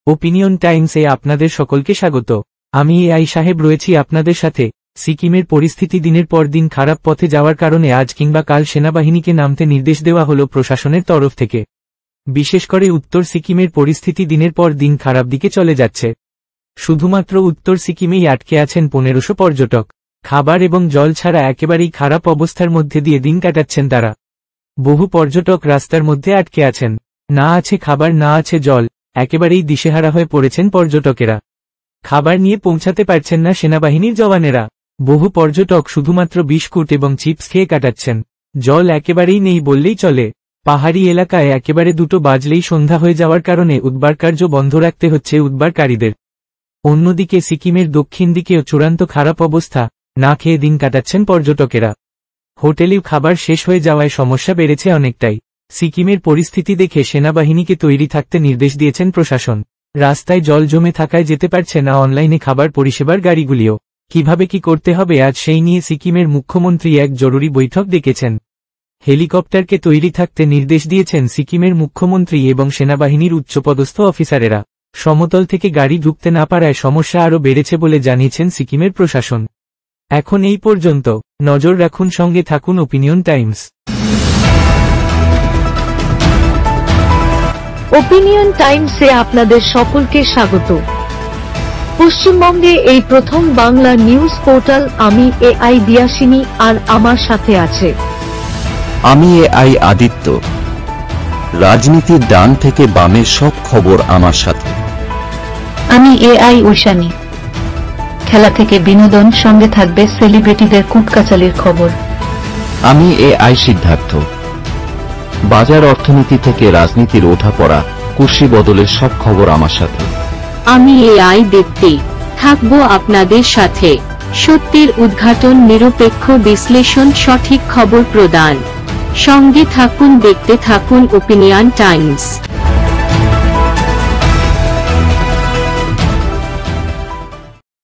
Opinion টাইমসে আপনাদের সকলকে স্বাগত। আমি এআই সাহেব রয়েছি আপনাদের সাথে। সিকিমের পরিস্থিতি দিনের পর দিন খারাপ পথে যাওয়ার কারণে আজ কিংবা কাল সেনাবাহিনীকে নামতে নির্দেশ দেওয়া হলো প্রশাসনের তরফ থেকে। বিশেষ করে উত্তর সিকিমের পরিস্থিতি দিনের পর দিন খারাপ দিকে চলে যাচ্ছে। শুধুমাত্র উত্তর সিকিমেই আটকে আছেন 1500 পর্যটক। খাবার এবং জল ছাড়া একেবারেই খারাপ অবস্থার মধ্যে দিয়ে দিন কাটাচ্ছেন তারা। বহু পর্যটক রাস্তার মধ্যে আটকে আছেন, না আছে খাবার না আছে জল, একেবারেই দিশেহারা হয়ে পড়েছেন পর্যটকেরা। খাবার নিয়ে পৌঁছাতে পারছেন না সেনাবাহিনীর জওয়ানেরা। বহু পর্যটক শুধুমাত্র বিস্কুট এবং চিপস খেয়ে কাটাচ্ছেন। জল একেবারেই নেই বললেই চলে। পাহাড়ি এলাকায় একেবারে 2টো বাজলেই সন্ধ্যা হয়ে যাওয়ার কারণে উদ্ধারকার্য বন্ধ রাখতে হচ্ছে উদ্ধারকারীদের। অন্যদিকে সিকিমের দক্ষিণ দিকেও চূড়ান্ত খারাপ অবস্থা, না খেয়ে দিন কাটাচ্ছেন পর্যটকেরা। হোটেলেও খাবার শেষ হয়ে যাওয়ায় সমস্যা বেড়েছে অনেকটাই। সিকিমের পরিস্থিতি দেখে সেনাবাহিনীকে তৈরি থাকতে নির্দেশ দিয়েছেন প্রশাসন। রাস্তায় জল জমে থাকায় যেতে পারছে না অনলাইনে খাবার পরিষেবার গাড়িগুলিও। কিভাবে কি করতে হবে আজ সেই নিয়ে সিকিমের মুখ্যমন্ত্রী এক জরুরি বৈঠক ডেকেছেন। হেলিকপ্টারকে তৈরি থাকতে নির্দেশ দিয়েছেন সিকিমের মুখ্যমন্ত্রী এবং সেনাবাহিনীর উচ্চপদস্থ অফিসারেরা। সমতল থেকে গাড়ি ঢুকতে না পারায় সমস্যা আরও বেড়েছে বলে জানিয়েছেন সিকিমের প্রশাসন। এখন এই পর্যন্ত। নজর রাখুন, সঙ্গে থাকুন ওপিনিয়ন টাইমস। ওপিনিয়ন টাইমসে আপনাদের সকলকে স্বাগত। পশ্চিমবঙ্গে এই প্রথম বাংলা নিউজ পোর্টাল। আমি এআই দিয়াসিনী, আর আমার সাথে আছে আমি এআই আদিত্য। রাজনীতির ডান থেকে বামের সব খবর আমার সাথে। আমি এআই ঐশানী। খেলা থেকে বিনোদন, সঙ্গে থাকবে সেলিব্রিটিদের কুটকাচালির খবর। আমি এআই সিদ্ধার্থ। বাজার অর্থনীতি থেকে রাজনীতির ওঠাপড়া, কুর্সি বদলের সব খবর আমার সাথে। আমি এআই দীপ্তি, থাকবো আপনাদের সাথে। সত্যের উদ্ঘাটন, নিরপেক্ষ বিশ্লেষণ, সঠিক খবর প্রদান। সঙ্গে থাকুন, দেখতে থাকুন ওপিনিয়ন টাইমস।